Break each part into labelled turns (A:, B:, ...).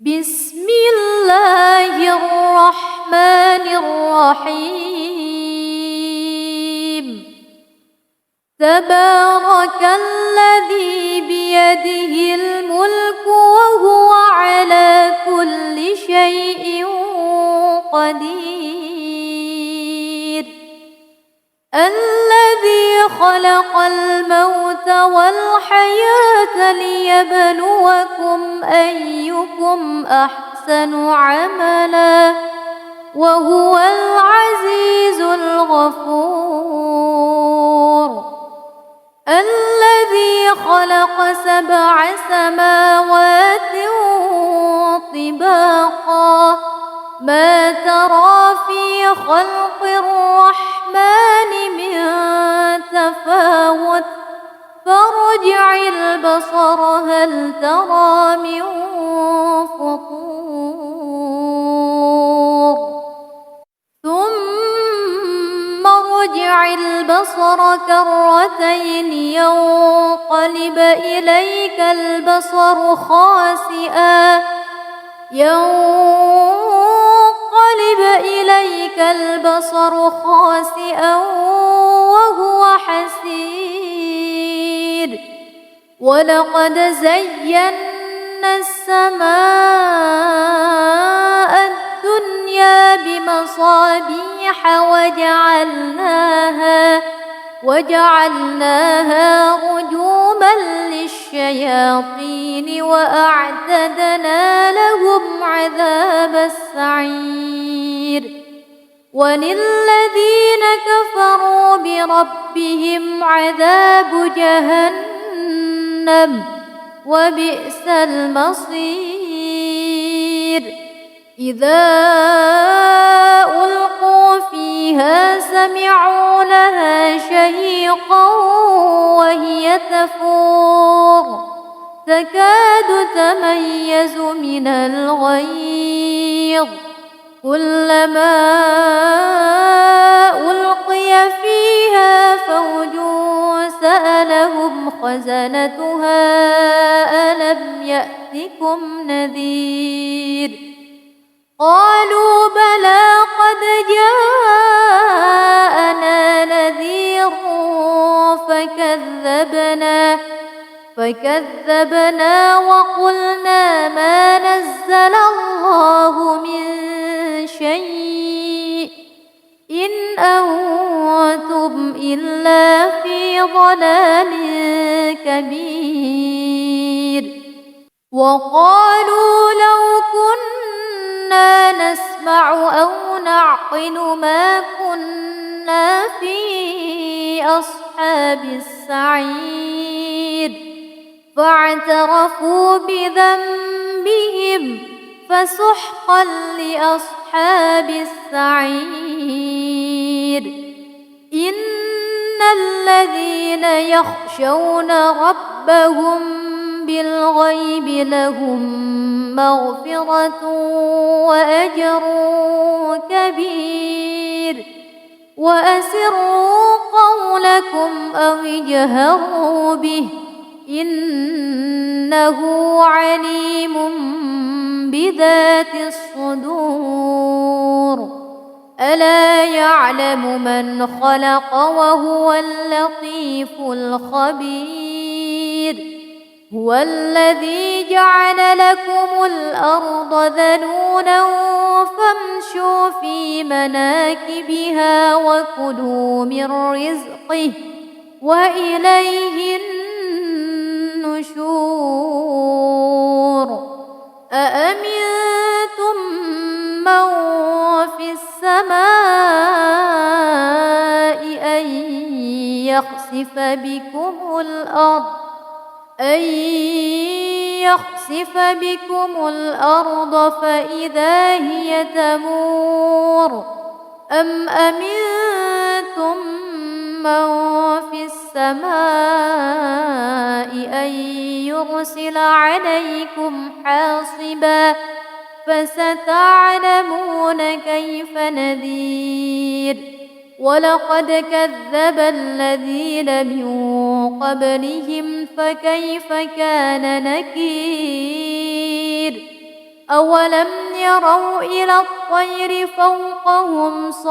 A: بسم الله الرحمن الرحيم. تبارك الذي بيده الملك وهو على كل شيء قدير. الذي خلق الموت والحياة ليبلوكم أيكم أحسن عملا وهو العزيز الغفور. الذي خلق 7 سماوات طباقا ما ترى في خلق الرحمن من تفاوت فارجع البصر هل ترى من فطور ثم ارجع البصر كرتين ينقلب إليك البصر خاسئا وهو حسير. ولقد زينا السماء الدنيا بمصابيح وجعلناها رجوما للشياطين وأعتدنا لهم عذاب السعير. وللذين كفروا بربهم عذاب جهنم وبئس المصير. إذا ألقوا فيها سمعوا لها شهيقا وهي تفور تكاد تميز من الغيظ. كلما ألقي فيها فوج سألهم خزنتها ألم يأتكم نذير. قالوا بلى قد جاءنا نذير فكذبنا وقلنا ما نزل الله من شيء إن أنتم إلا في ضلال كبير. وقالوا لو كنا نسمع أو نعقل ما كنا في أصحاب السعير. فاعترفوا بذنبهم فسحقا لأصحاب السعير. إن الذين يخشون ربهم بالغيب لهم مغفرة وأجر كبير. وأسروا قولكم أو اجهروا به إنه عليم بذات الصدور. ألا يعلم من خلق وهو اللطيف الخبير. هو الذي جعل لكم الأرض ذلولا فامشوا في مناكبها وكلوا من رزقه وإليه النشور. أأمنتم من في السماء أن يخسف بكم الأرض فإذا هي تمور أم أمنتم من في السماء أن يرسل عليكم حاصبا فستعلمون كيف نذير. ولقد كذب الذين من قبلهم فكيف كان نكير. أولم يروا إلى الطير فوقهم صافات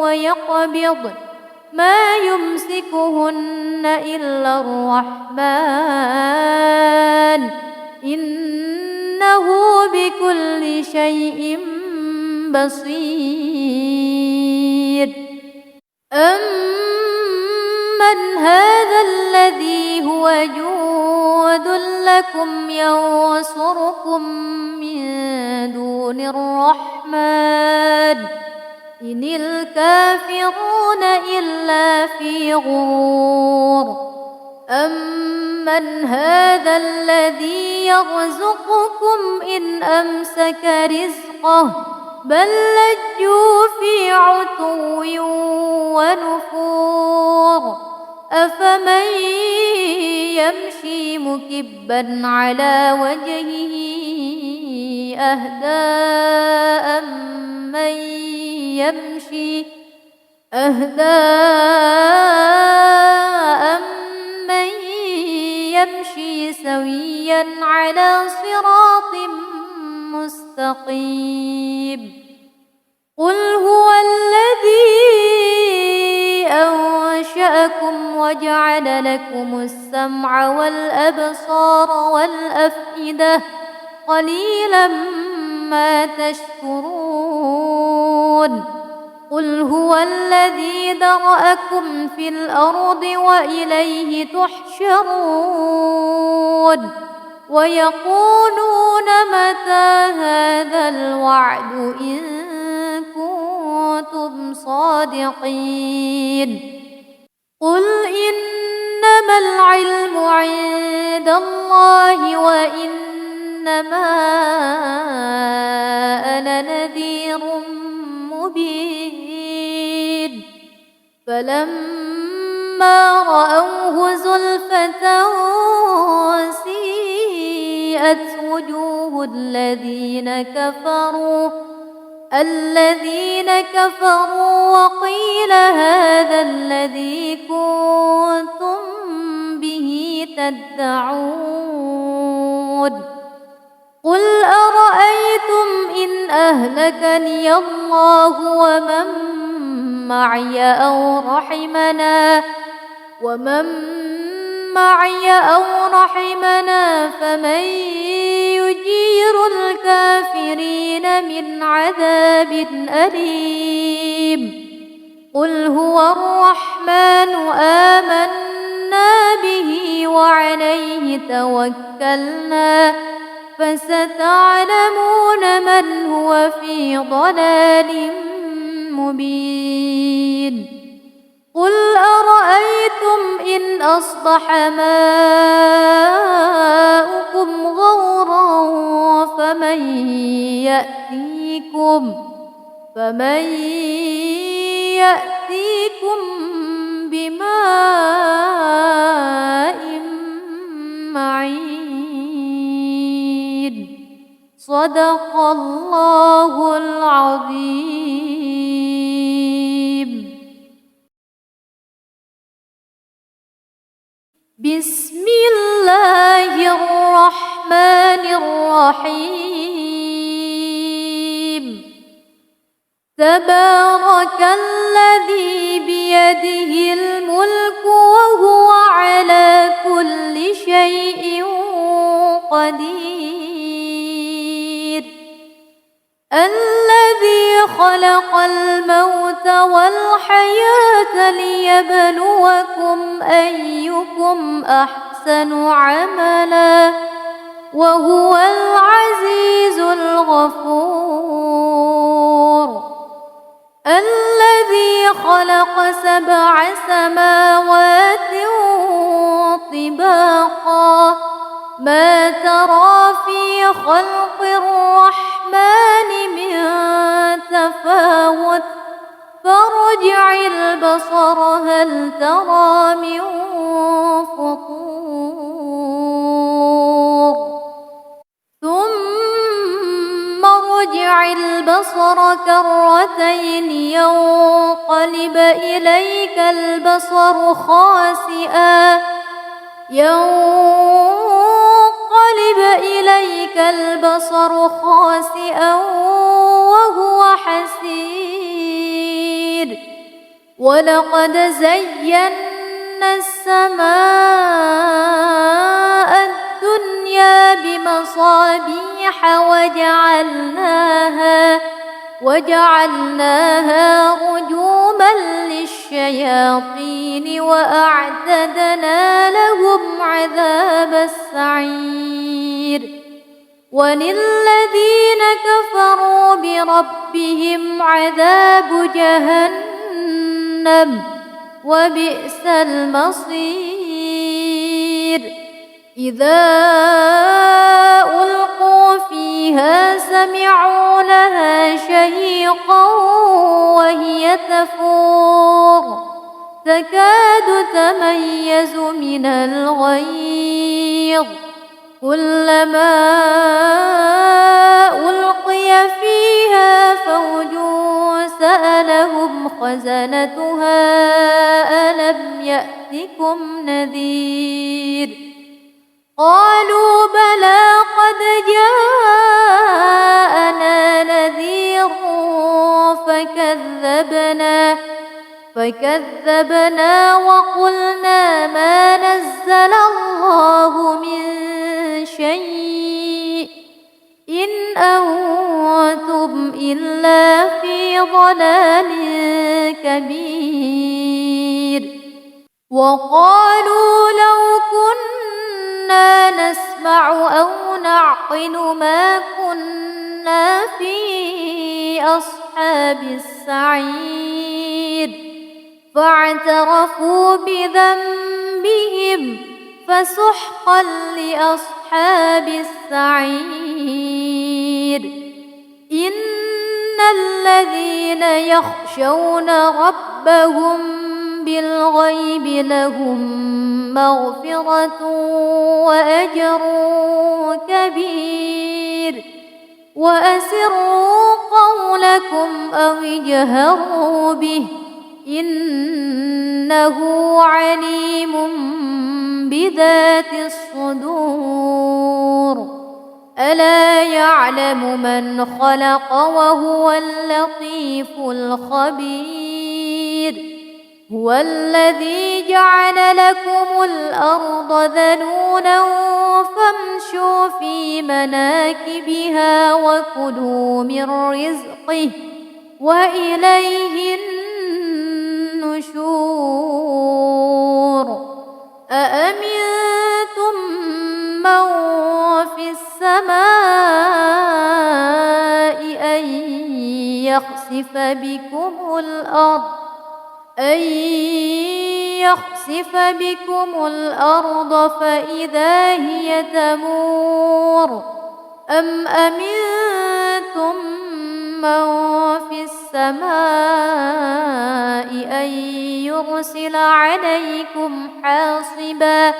A: ويقبض ما يمسكهن إلا الرحمن إنه بكل شيء بصير. أمن هذا الذي هو جند لكم ينصركم من دون الرحمن إن الكافرون إلا في غرور. أمن هذا الذي يرزقكم إن أمسك رزقه بل لجوا في عتو ونفور. أفمن يمشي مكبا على وجهه أهدى أمن يمشي سويا على صراط مستقيم. قل هو الذي أنشأكم وجعل لكم السمع والأبصار والأفئدة قليلا ما تشكرون. قل هو الذي ذرأكم في الأرض وإليه تحشرون. ويقولون متى هذا الوعد إن كنتم صادقين. قل إنما العلم عند الله وإنما أنا نذير مبين. فلما رأوه زلفة سيئت وجوه الذين كفروا وقيل هذا الذي كنتم به تدعون. قل أرأيتم إن أهلكني الله ومن معي أو رحمنا فمن يجير الكافرين من عذاب أليم. قل هو الرحمن آمنا به وعليه توكلنا فستعلمون من هو في ضلال مبين. قل أرأيتم إن أصبح ماؤكم غورا فمن يأتيكم بماء معين. صدق الله العظيم. بسم الله الرحمن الرحيم. تبارك الذي بيده الملك وهو على كل شيء قدير. الذي خلق الموت والحياة ليبلوكم أيكم أحسن عملا وهو العزيز الغفور. الذي خلق 7 سماوات طباقا ما ترى في خلق الرحمن من تفاوت فارجع البصر هل ترى من فطور ثم ارجع البصر كرتين ينقلب إليك البصر خاسئا البصر خاسئا وهو حسير ولقد زينا السماء الدنيا بمصابيح وجعلناها رجوما للشياطين وأعتدنا لهم عذاب السعير وللذين كفروا بربهم عذاب جهنم وبئس المصير إذا ألقوا فيها سمعوا لها شهيقا وهي تفور تكاد تميز من الغيظ كلما ألقي فيها فوج سألهم خزنتها ألم يأتكم نذير قالوا بلى قد جاءنا نذير فكذبنا وقلنا ما نزل الله من شيء إن أنتم إلا في ضلال كبير وقالوا لو كنا نسمع أو نعقل ما كنا في أصحاب السعير فاعترفوا بذنبهم فسحقا لأصحاب السعير إن الذين يخشون ربهم بالغيب لهم مغفرة وأجر كبير وأسروا قولكم أو اجهروا به إنه عليم بذات الصدور ألا يعلم من خلق وهو اللطيف الخبير هو الذي جعل لكم الأرض ذلولا فامشوا في مناكبها وكلوا من رزقه وإليه النشور أأمنتم من في السماء أن يخسف بكم الأرض فإذا هي تمور أم أمنتم من في السماء أن يرسل عليكم حاصبا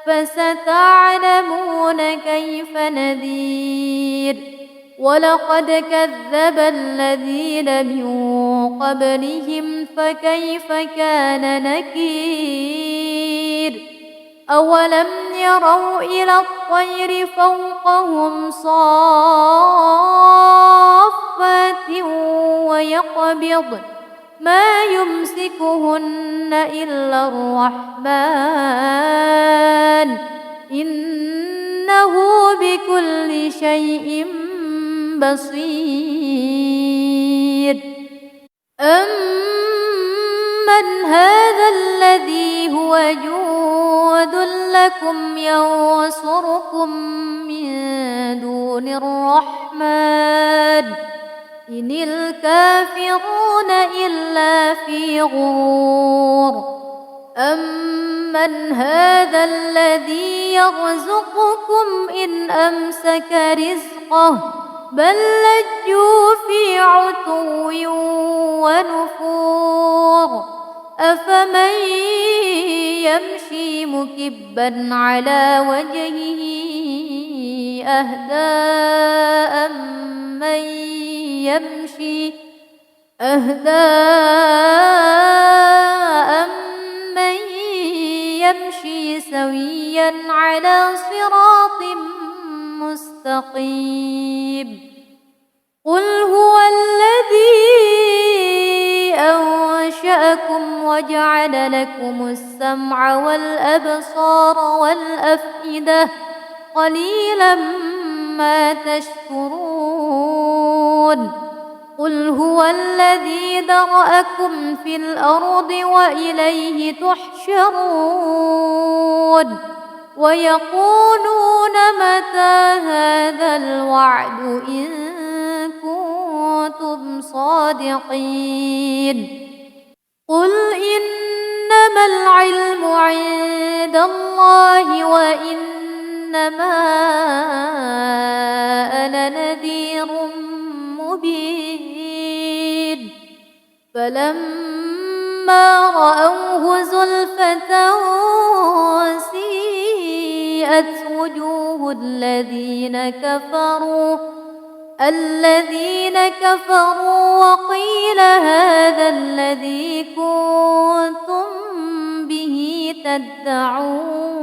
A: فستعلمون كيف نذير ولقد كذب الذين من قبلهم فكيف كان نكير أولم يروا إلى الطير فوقهم صافات ويقبض ما يمسكهن إلا الرحمن إنه بكل شيء بصير أمن هذا الذي هو جود لكم ينصركم من دون الرحمن إن الكافرون إلا في غرور أمن هذا الذي يرزقكم إن أمسك رزقه بل لجوا في عتو ونفور أفمن يمشي مكبا على وجهه أهدى أمن يمشي سويا على صراط مستقيم مستقيم قل هو الذي أنشأكم وجعل لكم السمع والأبصار والأفئدة قليلا ما تشكرون قل هو الذي ذرأكم في الأرض وإليه تحشرون ويقولون متى هذا الوعد إن كنتم صادقين قل إنما العلم عند الله وإنما أنا نذير مبين فلما رأوه زلفة سيئت وجوه الذين كفروا وقيل هذا الذي كنتم به تدعون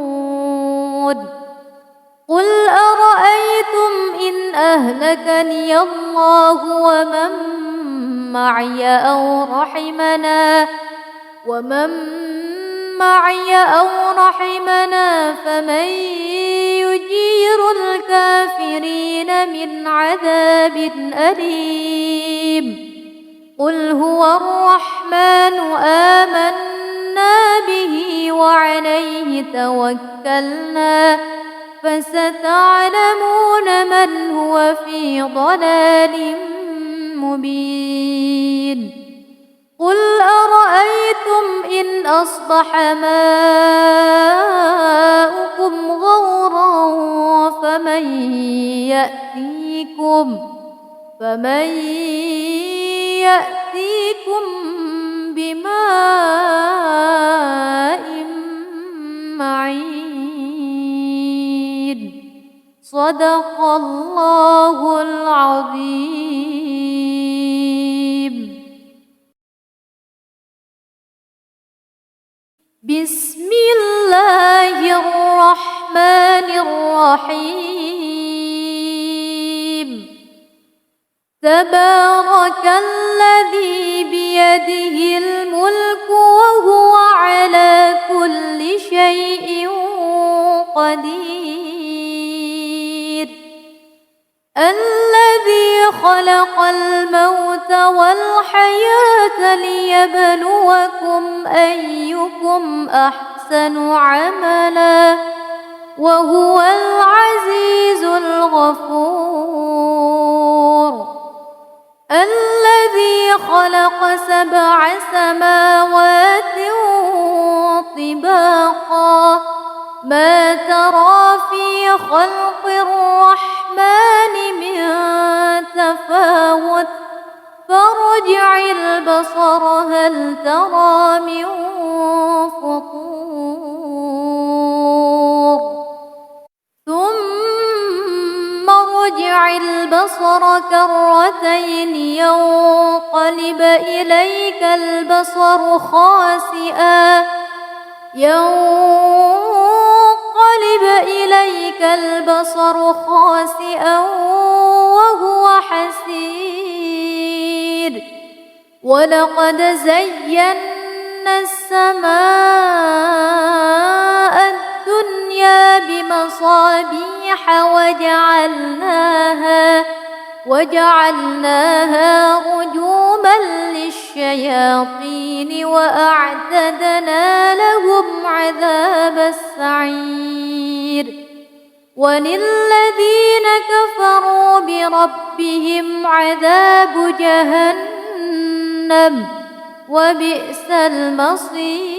A: قل أرأيتم إن أهلكني الله ومن معي أو رحمنا فمن يجير الكافرين من عذاب أليم قل هو الرحمن آمنا به وعليه توكلنا فستعلمون من هو في ضلال مبين قل أرأيتم إن أصبح ماؤكم غورا فمن يأتيكم بماء معين صدق الله العظيم بسم الله الرحمن الرحيم تبارك الذي بيده الملك وهو على كل شيء قدير الذي خلق الموت والحياة ليبلوكم أيكم أحسن عملا وهو العزيز الغفور الذي خلق 7 سماوات طباقا ما ترى في خلق الرحمن من تفاوت فارجع البصر هل ترى من فطور ثم ارجع البصر كرتين ينقلب إليك البصر خاسئا وهو حسير ولقد زينا السماء الدنيا بمصابيح وجعلناها رجوما للشياطين وأعتدنا لهم عذاب السعير وللذين كفروا بربهم عذاب جهنم وبئس المصير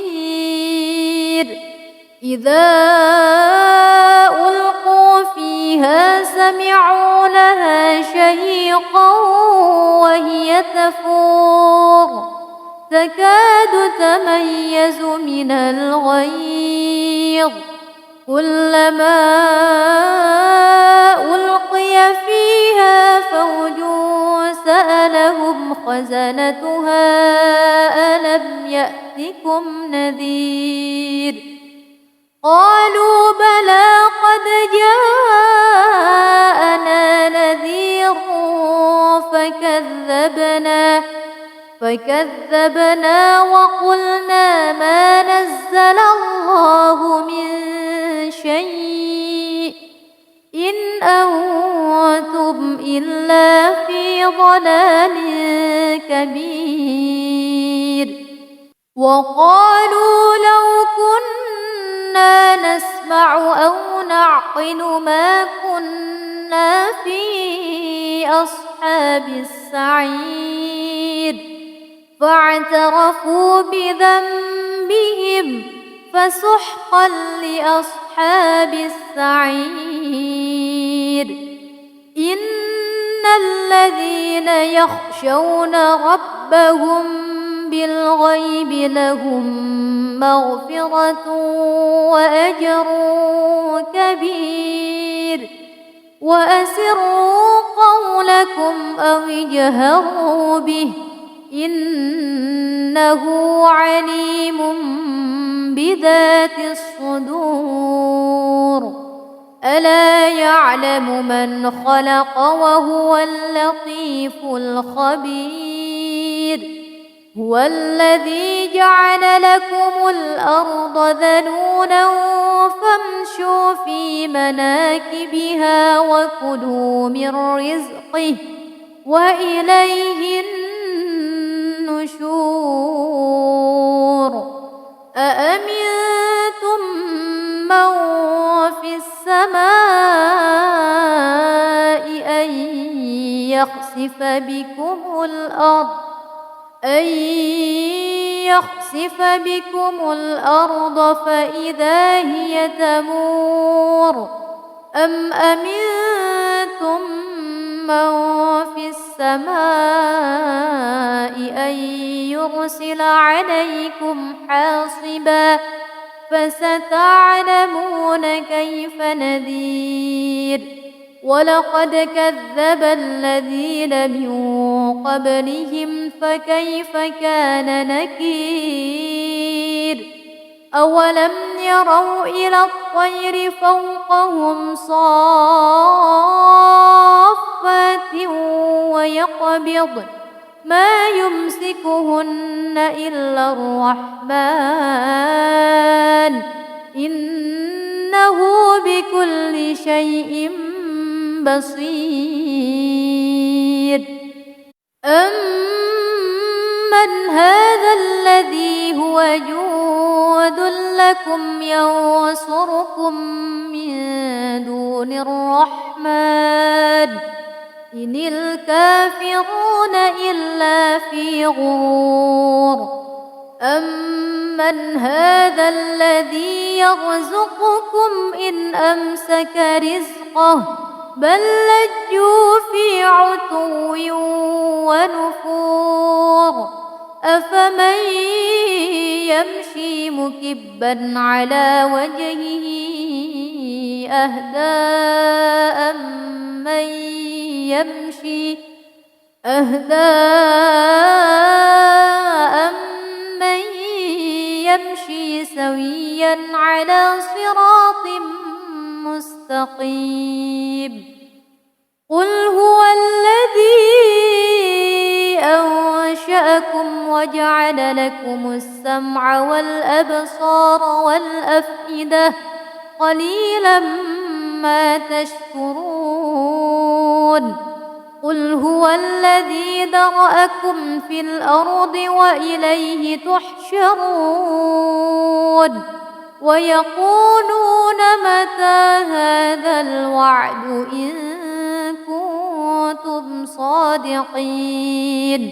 A: إذا ألقوا فيها سمعوا لها شهيقا وهي تفور تكاد تميز من الغيظ كلما ألقي فيها فوج سألهم خزنتها ألم يأتكم نذير قالوا بلى قد جاءنا فكذبنا وقلنا ما نزل الله من شيء إن أنتم إلا في ضلال كبير. وقالوا لو كنا نسمع أو نعقل ما كنا في أصحاب السعير فاعترفوا بذنبهم فسحقا لأصحاب السعير. إن الذين يخشون ربهم بالغيب لهم مغفرة وأجر كبير. وأسروا قولكم أو اجهروا به إنه عليم بذات الصدور. ألا يعلم من خلق وهو اللطيف الخبير. هو الذي جعل لكم الأرض ذلولا فامشوا في مناكبها وكلوا من رزقه وإليه النشور. أأمنتم من في السماء أن يخسف بكم الأرض فإذا هي تمور. أم أمنتم من في السماء أن يرسل عليكم حاصبا فستعلمون كيف نذير. ولقد كذب الذين من قبلهم فكيف كان نكير. أولم يروا إلى الطير فوقهم صافات ويقبضن ما يمسكهن إلا الرحمن إنه بكل شيء بصير. أمن هذا الذي هو جود لكم ينصركم من دون الرحمن إن الكافرون إلا في غرور. أمن هذا الذي يرزقكم إن أمسك رزقه بل لجوا في عتو ونفور. أفمن يمشي مكبا على وجهه أهدى أمن يمشي سويا على صراط مستقيم. قل هو الذي أنشأكم وجعل لكم السمع والأبصار والأفئدة قليلا ما تشكرون. قل هو الذي ذرأكم في الأرض وإليه تحشرون. ويقولون متى هذا الوعد إن كنتم صادقين.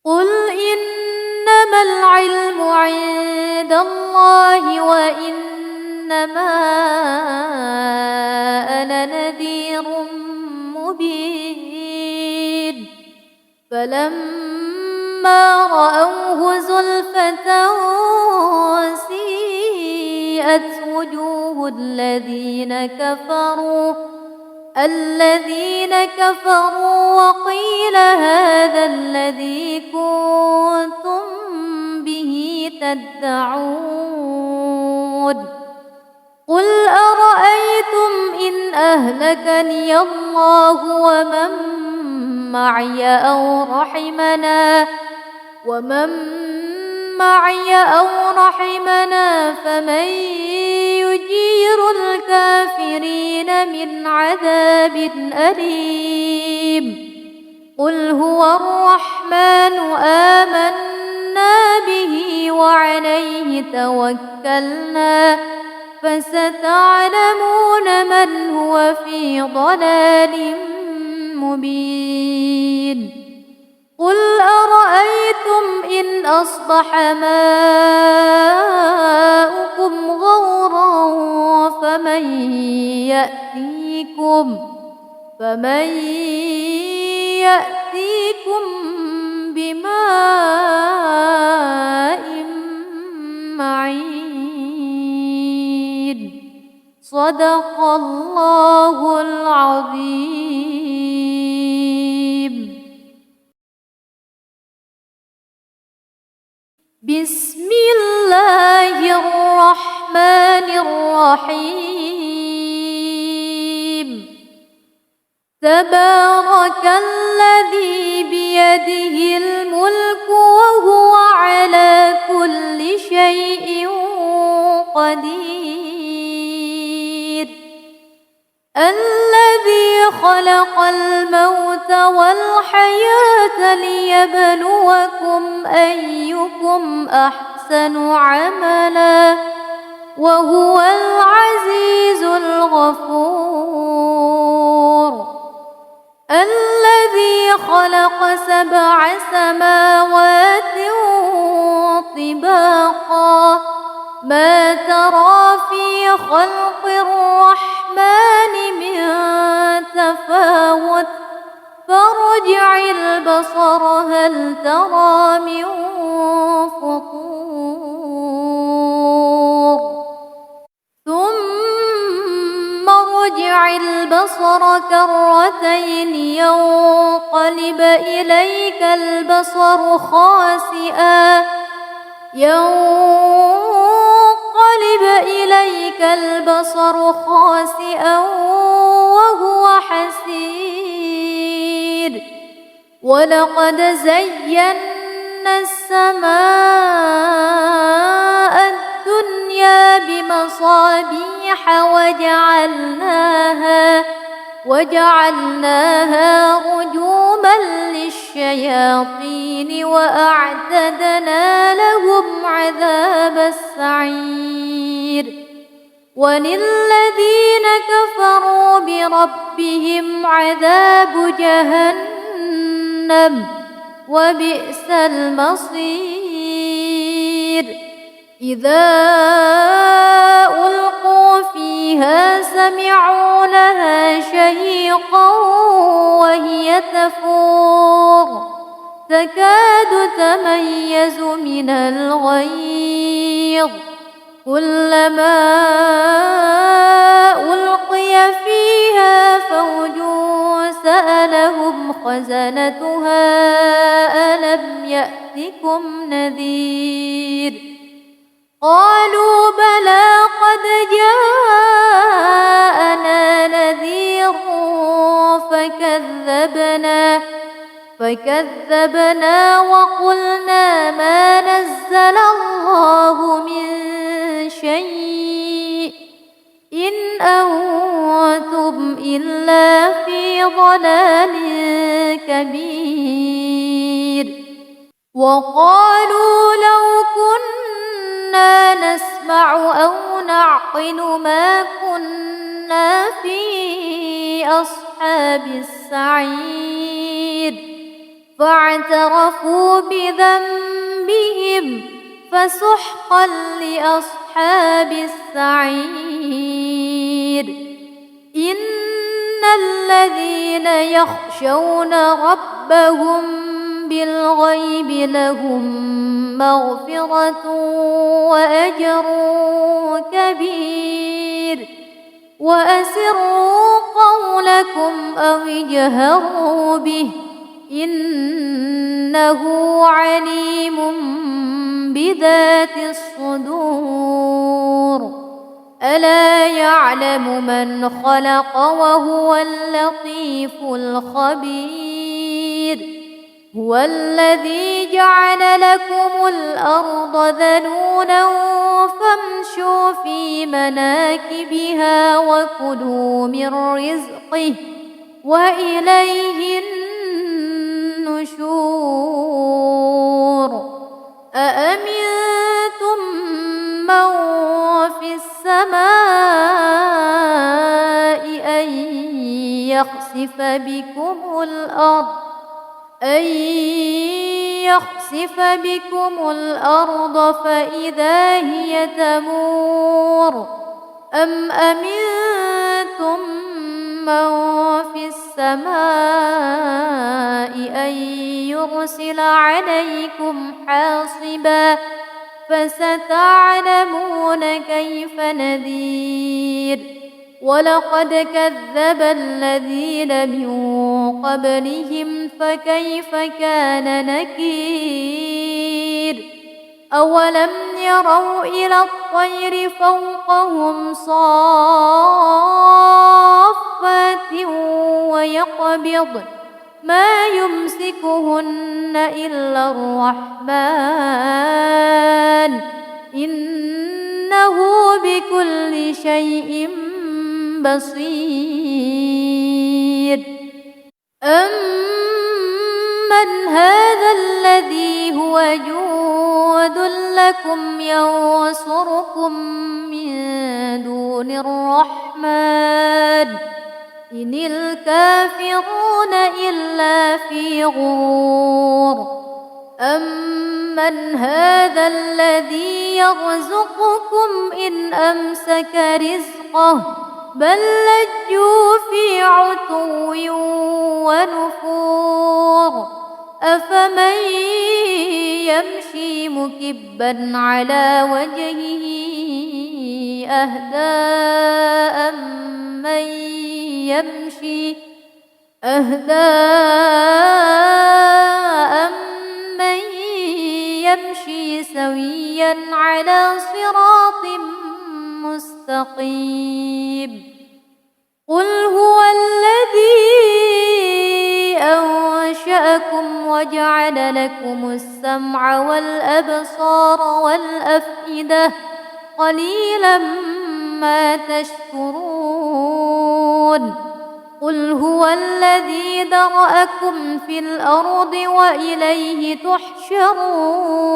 A: قل إنما العلم عند الله وإنما أنا نذير مبين. فلما رأوه زلفة سيئت وجوه الذين كفروا وقيل هذا الذي كنتم به تدعون. قل أرأيتم إن أهلكني الله ومن معي أو رحمنا ومن معي أو رحمنا فمن يجير الكافرين من عذاب أليم قل هو الرحمن آمنا به وعليه توكلنا فستعلمون من هو في ضلال مبين قل أرأيتم إن أصبح ماؤكم غورا فمن يأتيكم بماء معين صدق الله العظيم. بسم الله الرحمن الرحيم تبارك الذي بيده الملك وهو على كل شيء قدير الذي خلق الموت والحياة ليبلوكم أيكم أحسن عملا وهو العزيز الغفور الذي خلق 7 سماوات طباقا ما ترى في خلق الرحمن من تفاوت فارجع البصر هل ترى من فطور ثم ارجع البصر كرتين ينقلب إليك البصر خاسئا وهو حسير ولقد زينا السماء الدنيا بمصابيح وجعلناها رجوما للشياطين وأعتدنا لهم عذاب السعير وللذين كفروا بربهم عذاب جهنم وبئس المصير إذا ألقوا فيها سمعوا لها شهيقا وهي تفور تكاد تميز من الغيظ كلما ألقي فيها فوج سألهم خزنتها ألم يأتكم نذير قالوا بلى قد جاءنا نذير فكذبنا وقلنا ما نزل الله من شيء إن أنتم إلا في ضلال كبير وقالوا لو كنا نسمع أو نعقل ما كنا في أصحاب السعير فاعترفوا بذنبهم فسحقا لأصحاب السعير إن الذين يخشون ربهم بالغيب لهم مغفرة وأجر كبير وأسروا قولكم أو اجهروا به إنه عليم بذات الصدور ألا يعلم من خلق وهو اللطيف الخبير هو الذي جعل لكم الأرض ذلولا فامشوا في مناكبها وكلوا من رزقه وإليه النشور أأمنتم من في السماء أن يخسف بكم الأرض فإذا هي تمور أم أمنتم من في السماء أن يرسل عليكم حاصبا فستعلمون كيف نذير ولقد كذب الذين من قبلهم فكيف كان نكير أولم يروا إلى الطير فوقهم صافات ويقبض ما يمسكهن إلا الرحمن إنه بكل شيء بصير أمن هذا الذي هو جود لكم ينصركم من دون الرحمن إن الكافرون إلا في غرور أمن هذا الذي يرزقكم إن أمسك رزقه بل لجوا في عتو ونفور أفمن يمشي مكبا على وجهه أهدى أمن يمشي سويا على صراط مستقيم قل هو الذي أنشأكم وجعل لكم السمع والأبصار والأفئدة قليلا ما تشكرون قل هو الذي ذرأكم في الأرض وإليه تحشرون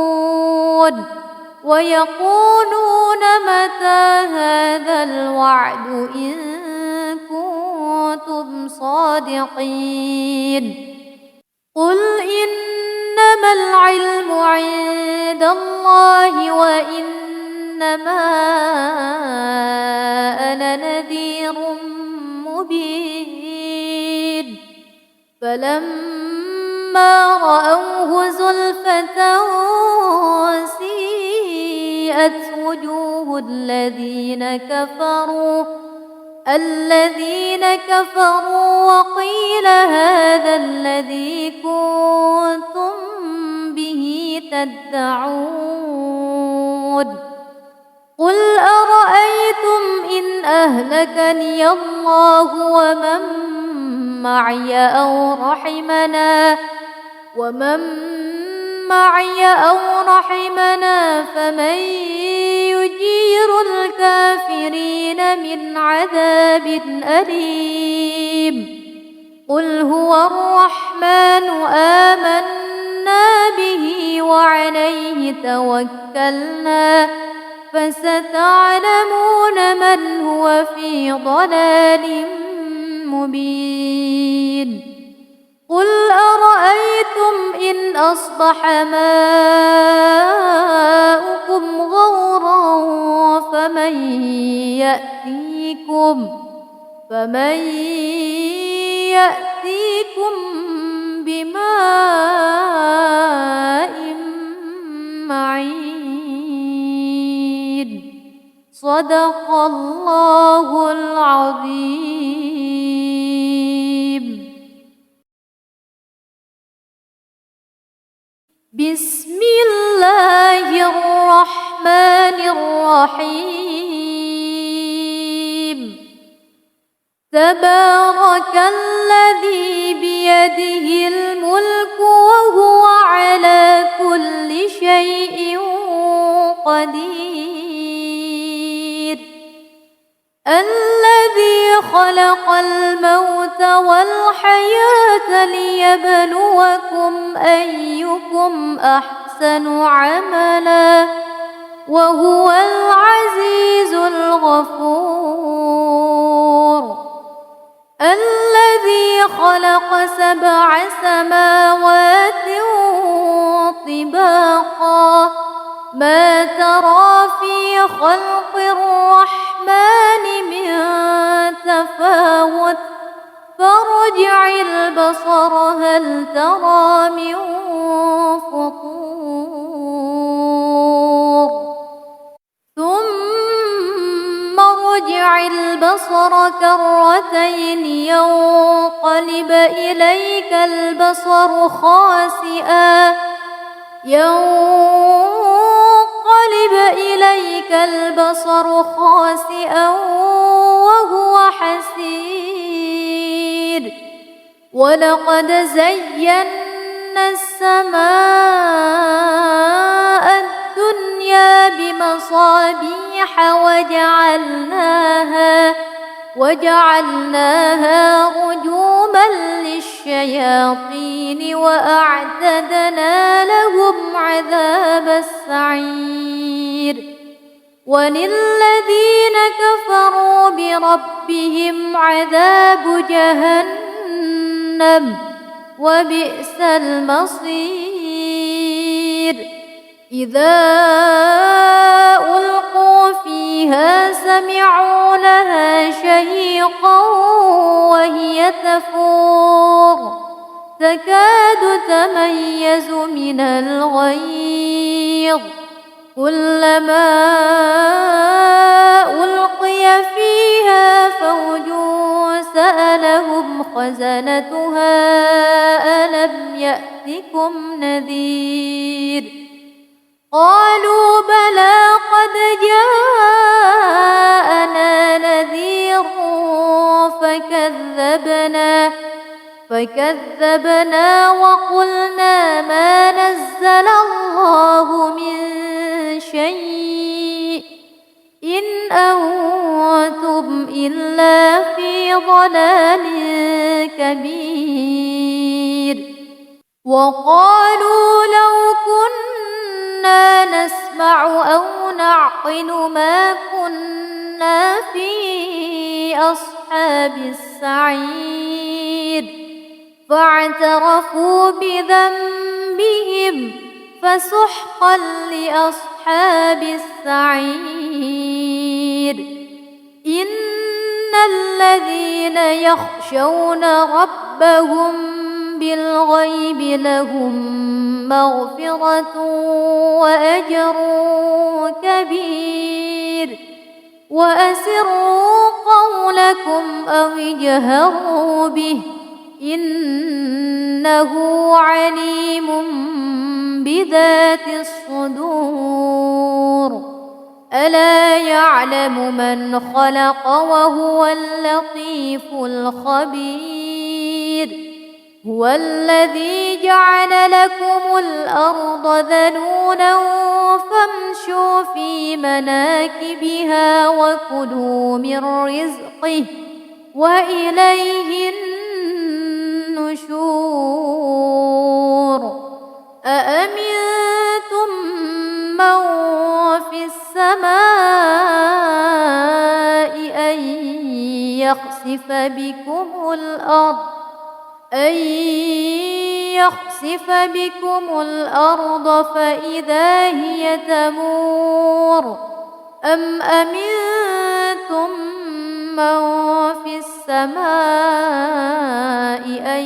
A: ويقولون متى هذا الوعد إن كنتم صادقين قل إنما العلم عند الله وإنما أنا نذير مبين فلما رأوه زلفة سيئت وجوه الذين كفروا وقيل هذا الذي كنتم به تدعون قل أرأيتم إن أهلكني الله ومن معي أو رحمنا فمن يجير الكافرين من عذاب أليم قل هو الرحمن آمنا به وعليه توكلنا فستعلمون من هو في ضلال مبين قل أرأيتم إن أصبح ماؤكم غورا فمن يأتيكم بماء معين صدق الله العظيم بسم الله الرحمن الرحيم تبارك الذي بيده الملك وهو على كل شيء قدير الذي خلق الموت والحياة ليبلوكم أيكم أحسن عملا وهو العزيز الغفور الذي خلق 7 سماوات طباقا ما ترى في خلق الرحمن من تفاوت فارجع البصر هل ترى من فطور ثم ارجع البصر كرتين ينقلب إليك البصر خاسئا وهو حسير ولقد زينا السماء الدنيا بمصابيح وجعلناها رجوما للشياطين وأعتدنا لهم عذاب السعير وللذين كفروا بربهم عذاب جهنم وبئس المصير إذا ألقوا فيها سمعوا لها شهيقا وهي تفور تكاد تميز من الغيظ كلما ألقي فيها فوج سألهم خزنتها ألم يأتكم نذير قالوا بلى قد جاءنا نذير فكذبنا وقلنا ما نزل الله من شيء إن أنتم إلا في ضلال كبير وقالوا لو كنا نسمع أو نعقل ما كنا في أصحاب السعير فاعترفوا بذنبهم فسحقا لأصحاب السعير إن الذين يخشون ربهم بالغيب لهم مغفرة وأجر كبير وأسروا قولكم أو اجهروا به إنه عليم بذات الصدور ألا يعلم من خلق وهو اللطيف الخبير هو الذي جعل لكم الأرض ذلولا فامشوا في مناكبها وكلوا من رزقه وإليه النشور أأمنتم من في السماء أن يخسف بكم الأرض فإذا هي تمور أم أمنتم من في السماء أن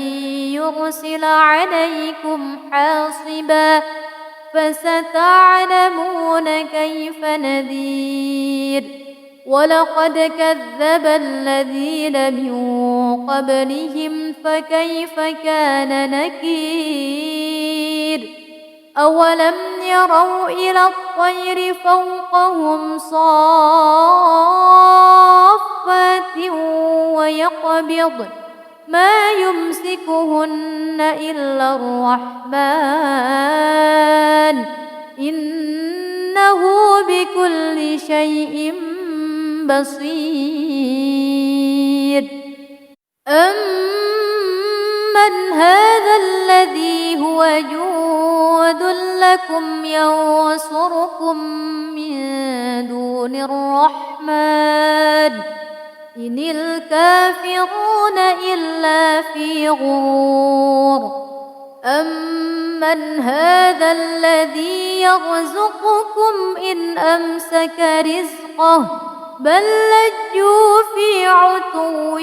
A: يرسل عليكم حاصبا فستعلمون كيف نذير ولقد كذب الذين من قبلهم فكيف كان نكير أولم يروا إلى الطير فوقهم صافات صافات ويقبض ما يمسكهن إلا الرحمن إنه بكل شيء بصير. أمن هذا الذي هو جند لكم ينصركم من دون الرحمن إن الكافرون إلا في غرور. أمن هذا الذي يرزقكم إن أمسك رزقه بل لجوا في عتو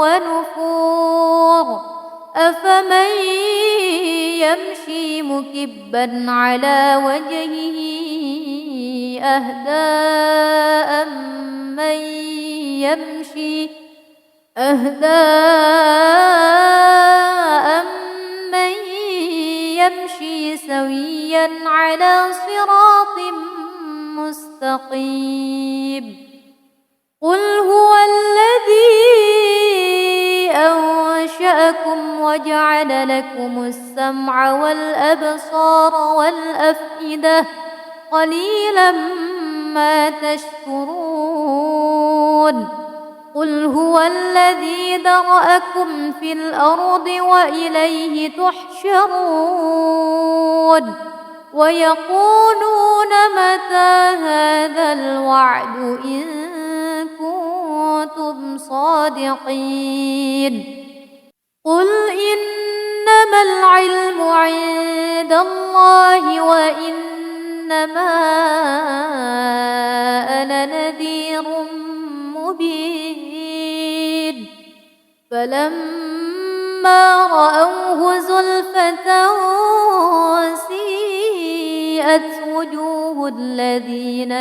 A: ونفور. أفمن يمشي مكبا على وجهه أهدى أمن يمشي سويا على صراط مستقيم. قل هو الذي أنشأكم وجعل لكم السمع والأبصار والأفئدة قليلا ما تشكرون. قل هو الذي ذرأكم في الأرض وإليه تحشرون. ويقولون متى هذا الوعد إن كنتم صادقين. قل إنما العلم عند الله وإنما أنا نذير مبين. فلما رأوه زلفة سيئت وجوه الذين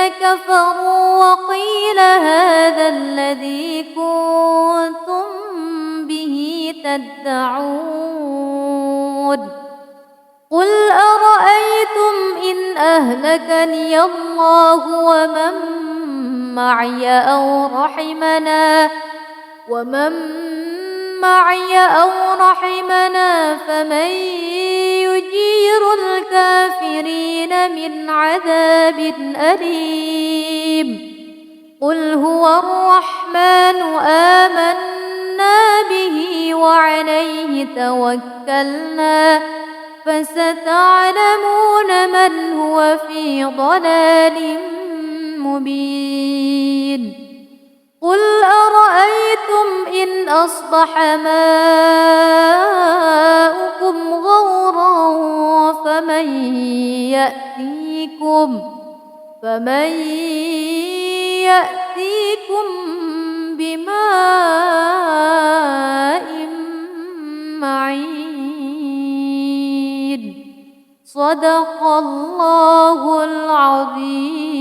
A: كفروا وقيل هذا الذي كنتم به تدعون. قل أرأيتم إن أهلكني الله ومن معي أو رحمنا فمن يجير الكافرين من عذاب أليم. قل هو الرحمن آمنا به وعليه توكلنا فستعلمون من هو في ضلال مبين. قل أرأيتم إن أصبح ماؤكم غورا فمن يأتيكم بماء معين. صدق الله العظيم.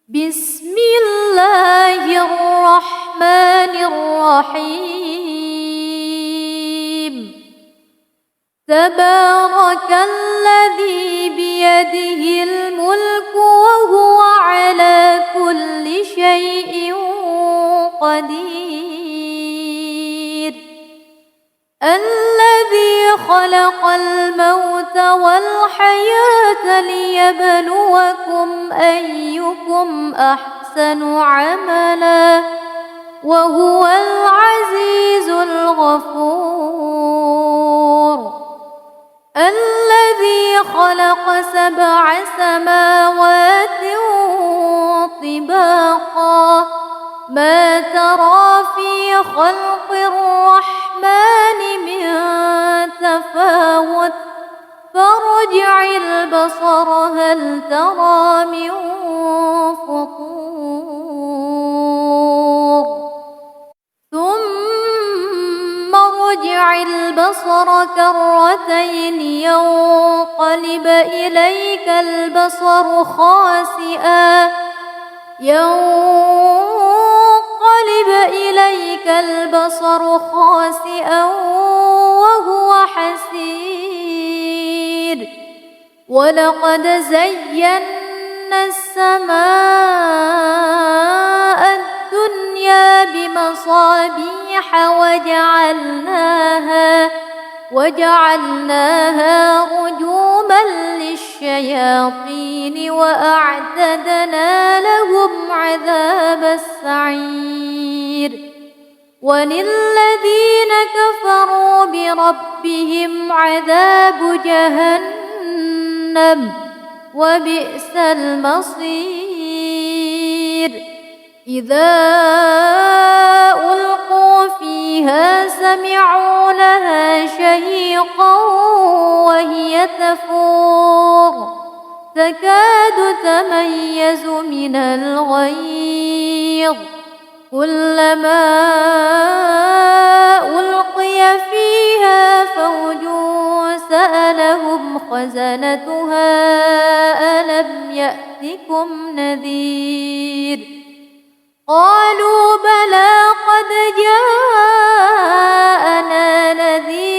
A: بسم الله الرحمن الرحيم. تبارك الذي بيده الملك وهو على كل شيء قدير. الذي خلق الموت والحياة ليبلوكم أيكم أحسن عملا وهو العزيز الغفور. الذي خلق 7 سماوات طباقا ما ترى في خلق الرحمن من تفاوت فارجع البصر هل ترى من فطور ثم ارجع البصر كرتين ينقلب إليك البصر خاسئا وهو حسير. ولقد زينا السماء الدنيا بمصابيح وجعلناها رجوما للشياطين وأعتدنا لهم عذاب السعير وللذين كفروا بربهم عذاب جهنم وبئس المصير إذا ألقوا فيها سمعوا لها شهيقا وهي تفور تكاد تميز من الغيظ كلما ألقي فيها فوج سألهم خزنتها ألم يأتكم نذير قالوا بلى قد جاءنا نذير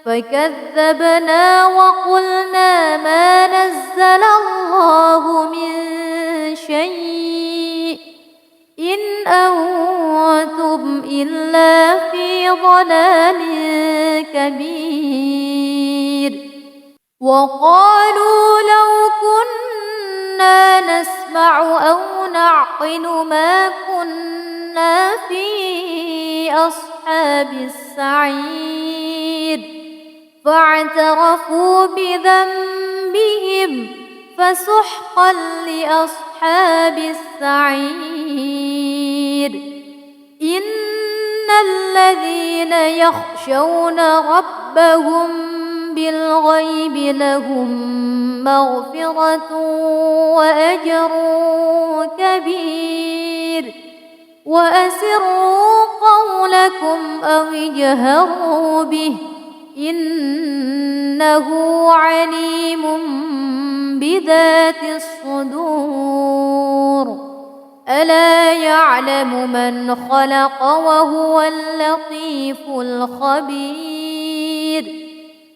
A: فكذبنا وقلنا ما نزل الله من شيء إن أنتم إلا في ضلال كبير وقالوا لو كنا نسمع أو نعقل ما كنا في أصحاب السعير فاعترفوا بذنبهم فسحقا لأصحاب السعير إن الذين يخشون ربهم بالغيب لهم مغفرة وأجر كبير وأسروا قولكم أو اجهروا به إنه عليم بذات الصدور ألا يعلم من خلق وهو اللطيف الخبير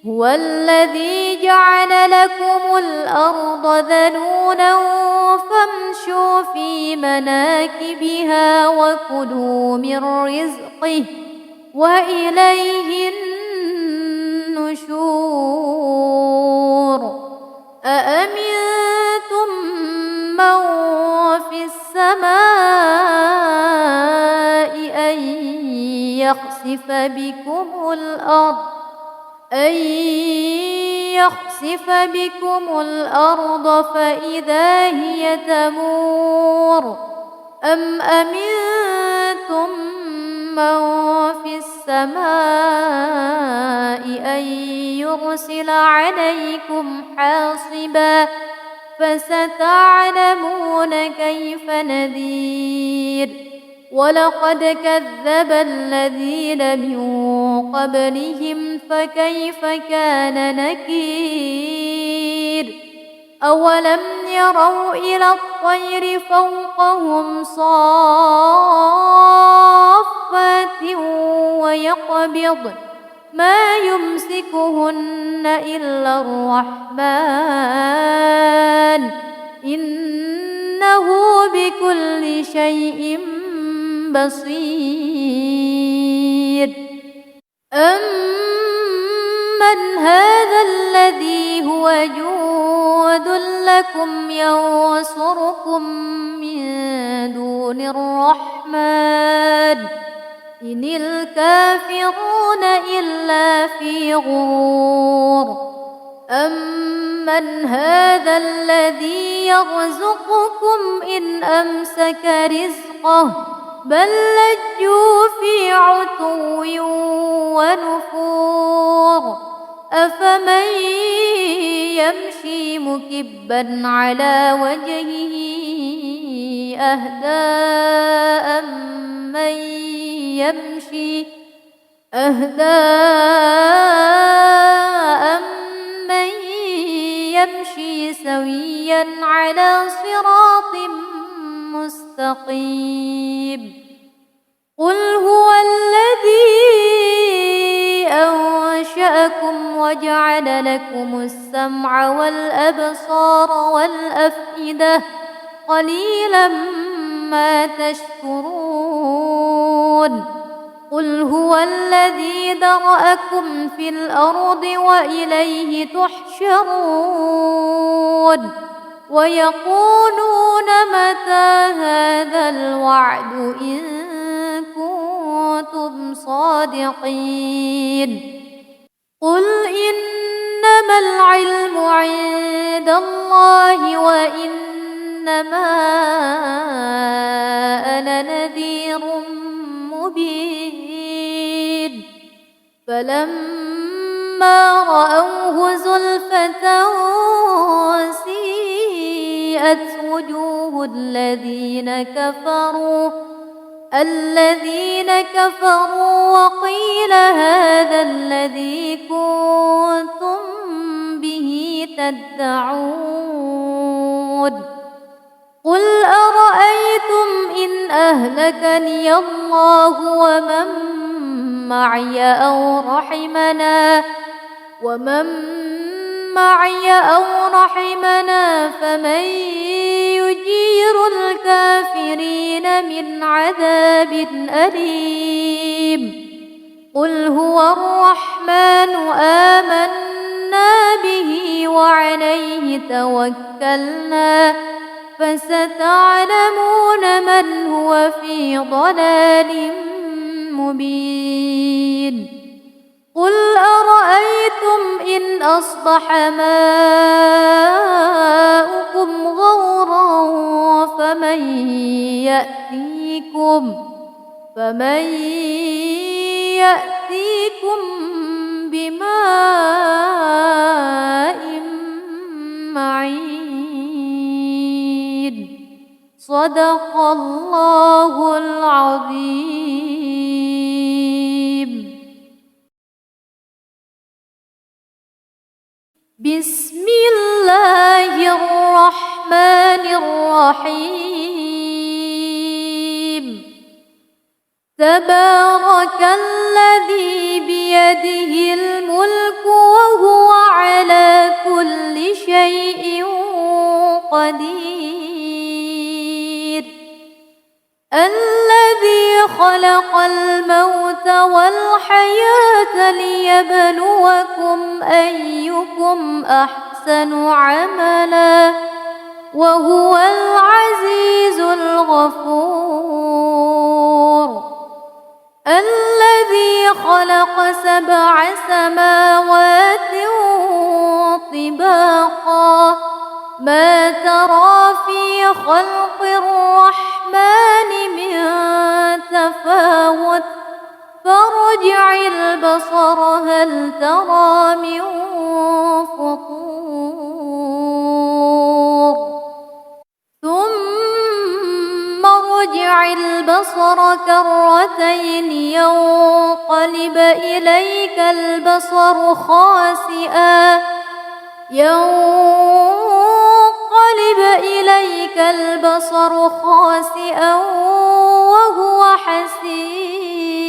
A: هو الذي جعل لكم الأرض ذلولا فامشوا في مناكبها وكلوا من رزقه وإليه النشور أأمنتم من في السماء أن يخسف بكم الأرض فإذا هي تمور أم أمنتم من في السماء أن يرسل عليكم حاصبا فستعلمون كيف نذير ولقد كذب الذين من قبلهم فكيف كان نكير أولم يروا إلى الطير فوقهم صافات ويقبضن ما يمسكهن إلا الرحمن إنه بكل شيء بصير أمن هذا الذي هو جود لكم ينصركم من دون الرحمن إن الكافرون إلا في غرور أمن هذا الذي يرزقكم إن أمسك رزقه بل لجوا في عتو ونفور أفمن يمشي مكبا على وجهه أهدى أمن يمشي سويا على صراط مستقيم قل هو الذي خلقكم وجعل لكم السمع والأبصار والأفئدة قليلا ما تشكرون قل هو الذي ذرأكم في الأرض وإليه تحشرون ويقولون متى هذا الوعد إن كنتم صادقين قل إنما العلم عند الله وإنما أنا نذير مبين فلما رأوه زلفة سيئت وجوه الذين كفروا وقيل هذا الذي كنتم به تدعون قل أرأيتم إن أهلكني الله ومن معي أو رحمنا فمن يجير الكافرين من عذاب أليم قل هو الرحمن آمنا به وعليه توكلنا فستعلمون من هو في ضلال مبين قل أرأيتم إن أصبح ماؤكم غورا فمن يأتيكم بماء معين صدق الله العظيم بسم الله الرحمن الرحيم تبارك الذي بيده الملك وهو على كل شيء قدير الذي خلق الموت والحياة ليبلوكم أيكم أحسن عملا وهو العزيز الغفور الذي خلق 7 سماوات طباقا ما ترى في خلق الرحمن من تفاوت فارجع البصر هل ترى من فطور ثم ارجع البصر كرتين ينقلب إليك البصر خاسئا وهو حسير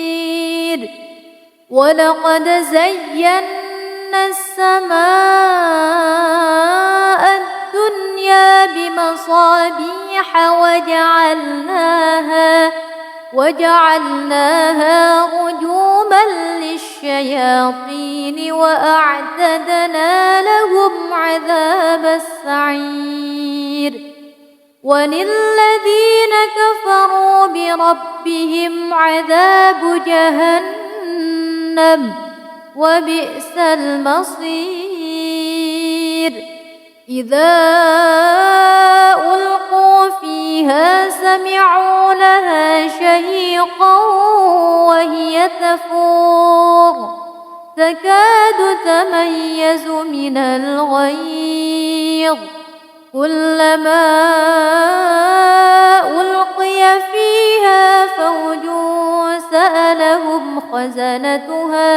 A: ولقد زينا السماء الدنيا بمصابيح وجعلناها رجوما للشياطين وأعتدنا لهم عذاب السعير وللذين كفروا بربهم عذاب جهنم وبئس المصير إذا ألقوا فيها سمعوا لها شهيقا وهي تفور تكاد تميز من الغيظ كلما ألقي فيها فوج سألهم خزنتها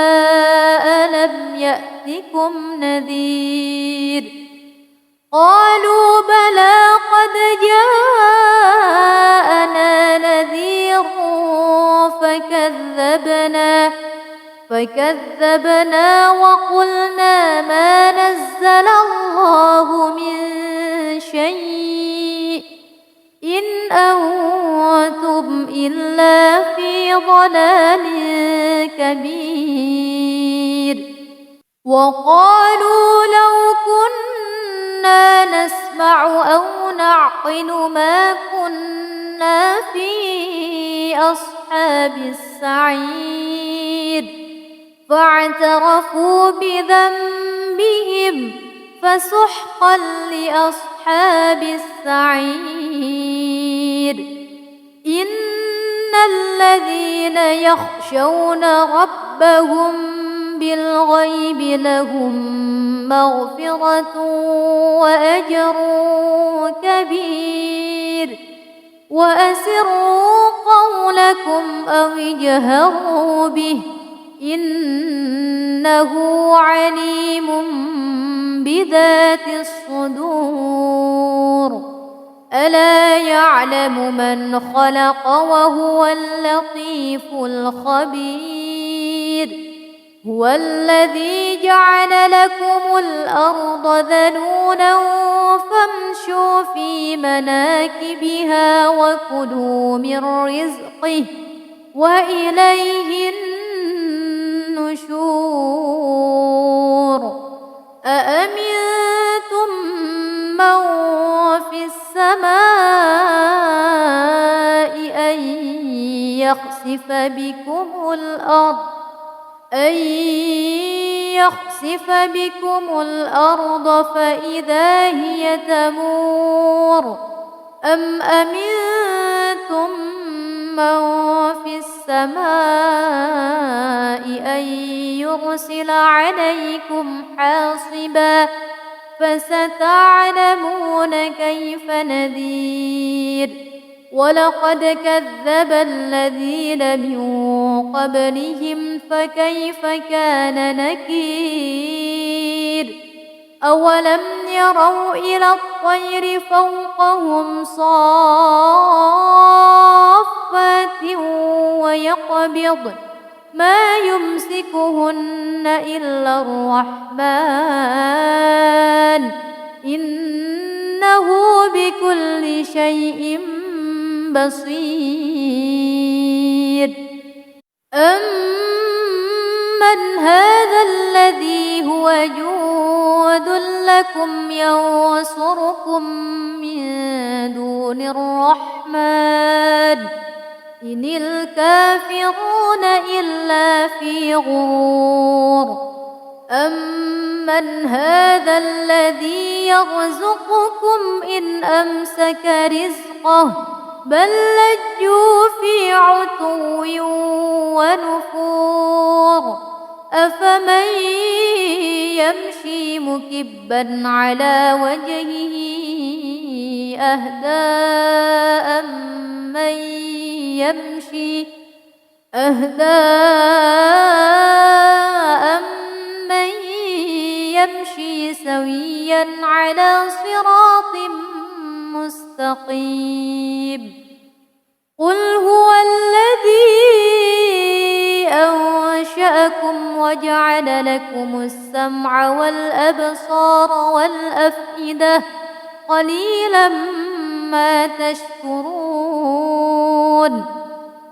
A: ألم يأتكم نذير قالوا بلى قد جاءنا نذير فكذبنا وقلنا ما نزل الله من شيء إن أنتم إلا في ضلال كبير. وقالوا لو كنا نسمع أو نعقل ما كنا في أصحاب السعير فاعترفوا بذنبهم فسحقا لأصحاب السعير. إن الذين يخشون ربهم بالغيب لهم مغفرة وأجر كبير. وأسروا قولكم أو اجهروا به إنه عليم بذات الصدور. ألا يعلم من خلق وهو اللطيف الخبير. هو الذي جعل لكم الأرض ذلولا فامشوا في مناكبها وكلوا من رزقه وإليه النشور. أأمنتم من في السماء أن يخسف بكم الأرض فإذا هي تمور. أم أمنتم من في السماء أن يرسل عليكم حاصبا فستعلمون كيف نذير. ولقد كذب الذين من قبلهم فكيف كان نكير. أولم يروا إلى الطير فوقهم صافات ويقبض ما يمسكهن إلا الرحمن إنه بكل شيء بصير. أمن هذا الذي هو جود لكم ينصركم من دون الرحمن إن الكافرون إلا في غرور. أمن هذا الذي يرزقكم إن أمسك رزقه بل لجوا في عتو ونفور. أفمن يمشي مكبا على وجهه أهدى أمن يمشي سويا على صراط مستقيم. قل هو الذي أنشأكم وجعل لكم السمع والأبصار والأفئدة قليلا ما تشكرون.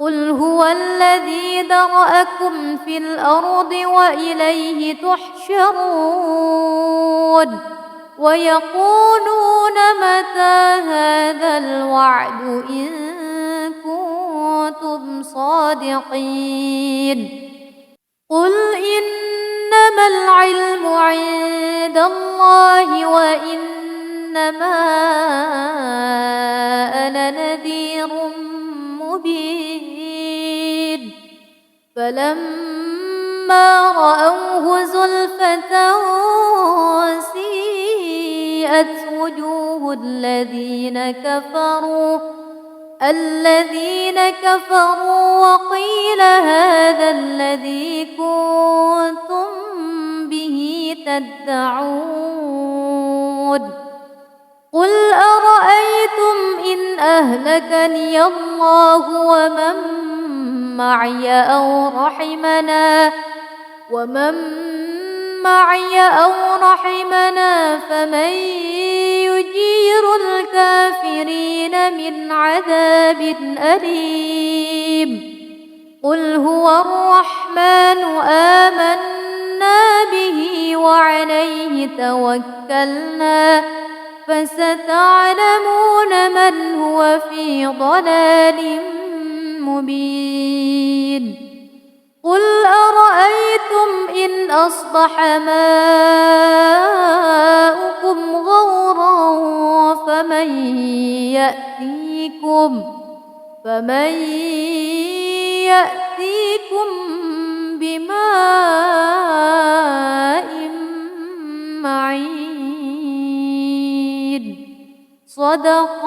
A: قل هو الذي ذرأكم في الأرض وإليه تحشرون. ويقولون متى هذا الوعد إن كنتم صادقين. قل إنما العلم عند الله وإنما أنا نذير مبين. فلما رأوه زلفة سيئت وجوه الذين كفروا وقيل هذا الذي كنتم به تدعون. قل أرأيتم إن أهلكني الله ومن معي أو رحمنا ومن معي أو رحمنا فمن يجير الكافرين من عذاب أليم قل هو الرحمن آمنا به وعليه توكلنا فستعلمون من هو في ضلال مبين قل أرأيتم إن أصبح ماؤكم غورا فمن يأتيكم بماء معين صدق